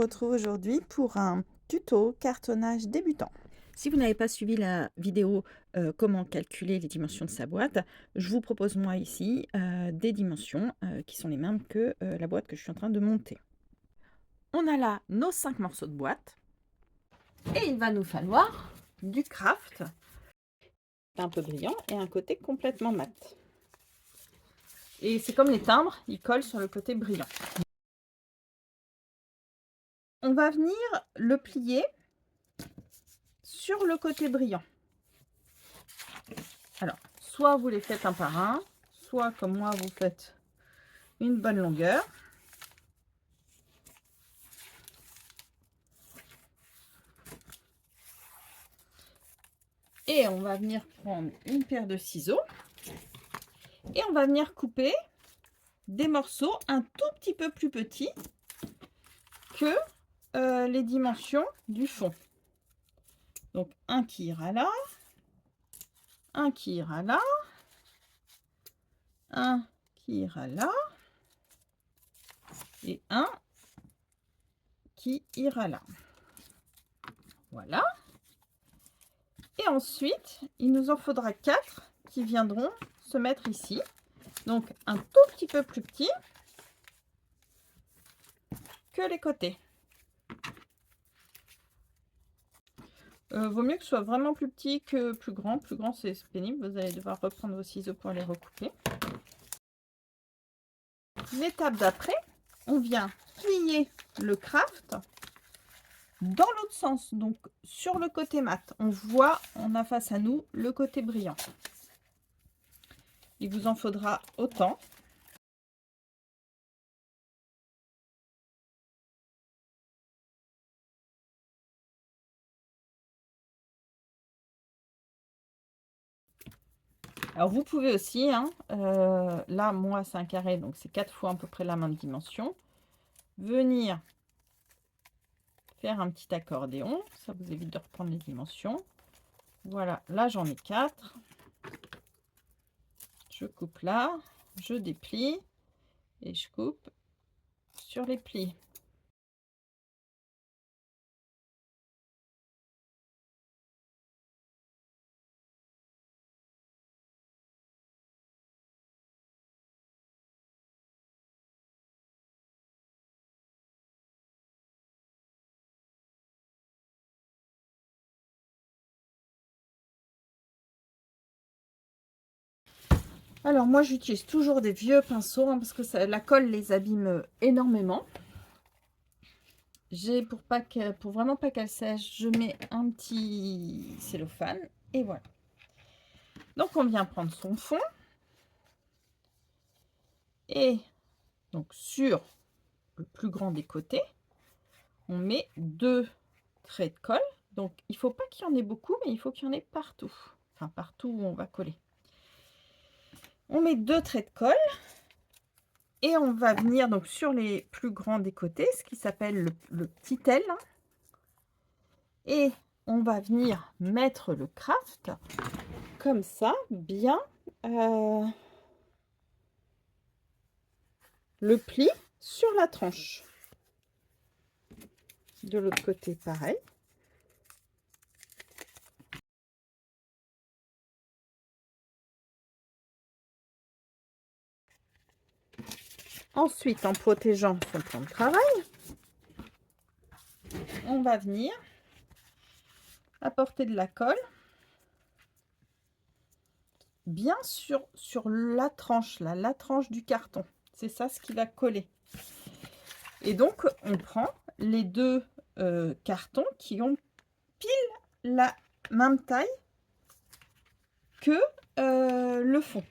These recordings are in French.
retrouve aujourd'hui pour un tuto cartonnage débutant. Si vous n'avez pas suivi la vidéo comment calculer les dimensions de sa boîte, je vous propose moi ici des dimensions qui sont les mêmes que la boîte que je suis en train de monter. On a là nos 5 morceaux de boîte et il va nous falloir du craft, un peu brillant et un côté complètement mat. Et c'est comme les timbres, ils collent sur le côté brillant. On va venir le plier sur le côté brillant. Alors, soit vous les faites un par un, soit comme moi, vous faites une bonne longueur. Et on va venir prendre une paire de ciseaux et on va venir couper des morceaux un tout petit peu plus petits que les dimensions du fond. Donc un qui ira là, un qui ira là, un qui ira là et un qui ira là. Voilà. Et ensuite, il nous en faudra 4 qui viendront se mettre ici. Donc un tout petit peu plus petit que les côtés. Vaut mieux que ce soit vraiment plus petit que plus grand. Plus grand, c'est pénible. Vous allez devoir reprendre vos ciseaux pour les recouper. L'étape d'après, on vient plier le craft dans l'autre sens. Donc sur le côté mat, on voit, on a face à nous le côté brillant. Il vous en faudra autant. Alors vous pouvez aussi, là moi c'est un carré, donc c'est 4 fois à peu près la même dimension, venir faire un petit accordéon, ça vous évite de reprendre les dimensions. Voilà, là j'en ai 4. Je coupe là, je déplie et je coupe sur les plis. Alors moi j'utilise toujours des vieux pinceaux parce que la colle les abîme énormément. Pour vraiment pas qu'elle sèche, je mets un petit cellophane et voilà. Donc on vient prendre son fond et donc sur le plus grand des côtés, on met 2 traits de colle. Donc il faut pas qu'il y en ait beaucoup, mais il faut qu'il y en ait partout. Enfin partout où on va coller. On met 2 traits de colle et on va venir donc sur les plus grands des côtés, ce qui s'appelle le petit L. Et on va venir mettre le craft comme ça, bien le pli sur la tranche. De l'autre côté, pareil. Ensuite, en protégeant son plan de travail, on va venir apporter de la colle bien sur la tranche, là, la tranche du carton. C'est ça ce qui va coller. Et donc, on prend les 2 cartons qui ont pile la même taille que le fond.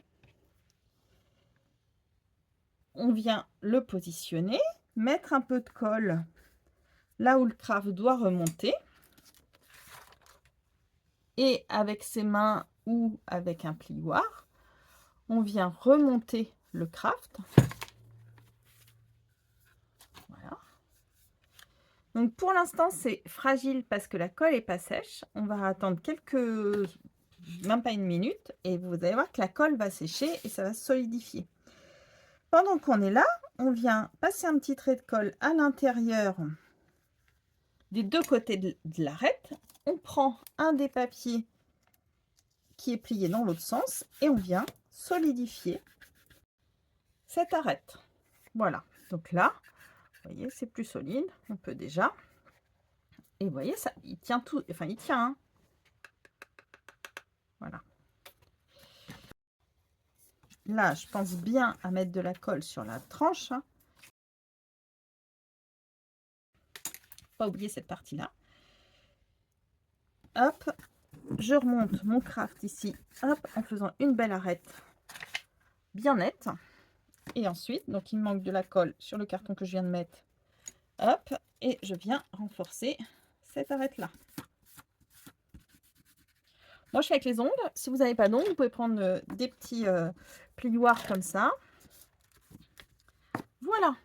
On vient le positionner, mettre un peu de colle là où le craft doit remonter. Et avec ses mains ou avec un plioir, on vient remonter le craft. Voilà. Donc pour l'instant, c'est fragile parce que la colle n'est pas sèche. On va attendre même pas une minute, et vous allez voir que la colle va sécher et ça va se solidifier. Pendant qu'on est là, on vient passer un petit trait de colle à l'intérieur des deux côtés de l'arête. On prend un des papiers qui est plié dans l'autre sens et on vient solidifier cette arête. Voilà, donc là, vous voyez, c'est plus solide, on peut déjà. Et vous voyez, ça, il tient tout, enfin il tient, hein. Voilà. Là, je pense bien à mettre de la colle sur la tranche, hein. Pas oublier cette partie-là. Hop, je remonte mon craft ici, hop, en faisant une belle arête bien nette. Et ensuite, donc il me manque de la colle sur le carton que je viens de mettre. Hop, et je viens renforcer cette arête-là. Moi, je fais avec les ongles. Si vous n'avez pas d'ongles, vous pouvez prendre des petits plioirs comme ça. Voilà.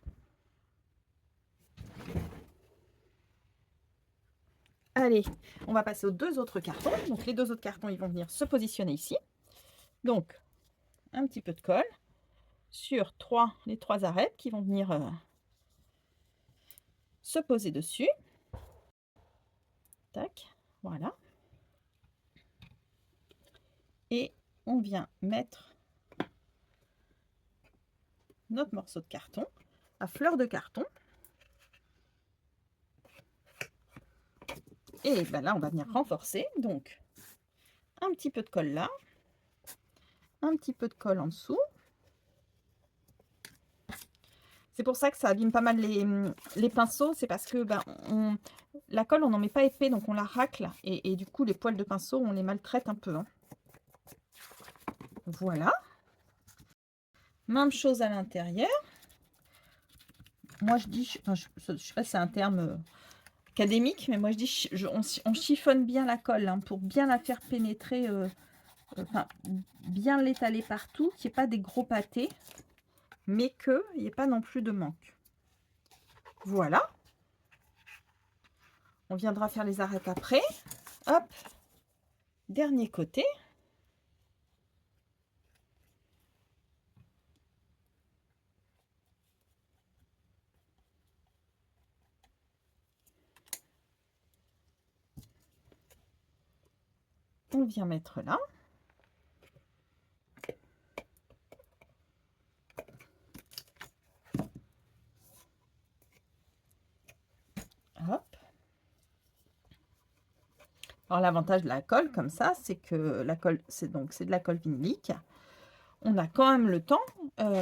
Allez, on va passer aux deux autres cartons. Donc, les deux autres cartons, ils vont venir se positionner ici. Donc, un petit peu de colle sur les trois arêtes qui vont venir se poser dessus. Tac, voilà. Et on vient mettre notre morceau de carton à fleur de carton. Et ben là, on va venir renforcer. Donc, un petit peu de colle là, un petit peu de colle en dessous. C'est pour ça que ça abîme pas mal les pinceaux. C'est parce que ben, la colle, on n'en met pas épais, donc on la racle. Et du coup, les poils de pinceau, on les maltraite un peu, hein. Voilà. Même chose à l'intérieur. Moi, je dis, enfin, je sais pas si c'est un terme académique, mais moi, je dis, on chiffonne bien la colle, hein, pour bien la faire pénétrer, enfin, bien l'étaler partout, qu'il n'y ait pas des gros pâtés, mais qu'il n'y ait pas non plus de manque. Voilà. On viendra faire les arêtes après. Hop. Dernier côté. On vient mettre là. Hop. Alors l'avantage de la colle comme ça, c'est que la colle, c'est de la colle vinylique. On a quand même le temps,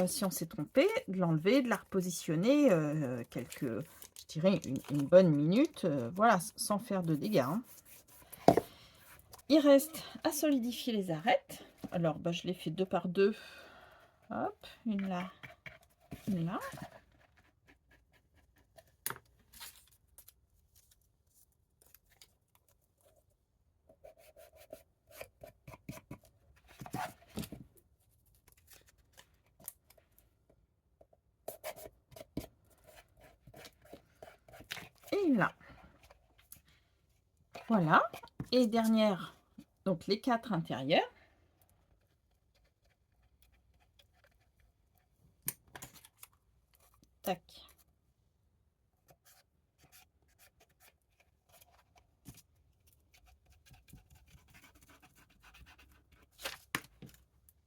si on s'est trompé, de l'enlever, de la repositionner je dirais une bonne minute, voilà, sans faire de dégâts, hein. Il reste à solidifier les arêtes. Alors, bah, je les fais deux par deux. Hop, une là, une là. Et une là. Voilà. Et dernière, donc les quatre intérieurs. Tac.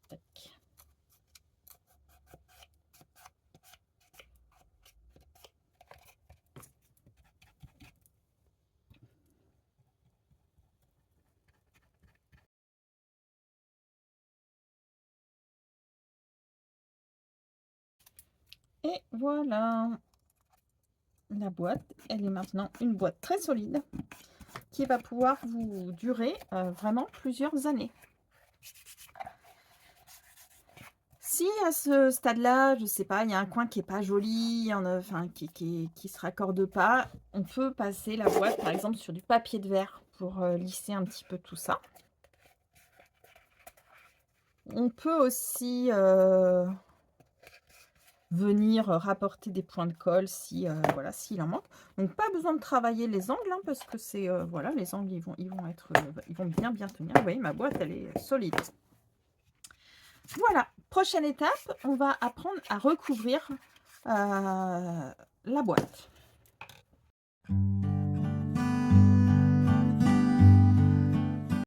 Tac. Et voilà. La boîte, elle est maintenant une boîte très solide qui va pouvoir vous durer vraiment plusieurs années. Si à ce stade-là, je sais pas, il y a un coin qui est pas joli, enfin qui se raccorde pas, on peut passer la boîte par exemple sur du papier de verre pour lisser un petit peu tout ça. On peut aussi venir rapporter des points de colle si voilà, s'il en manque. Donc pas besoin de travailler les angles, hein, parce que c'est voilà, les angles ils vont bien tenir. Vous voyez, ma boîte elle est solide. Voilà, prochaine étape, on va apprendre à recouvrir la boîte.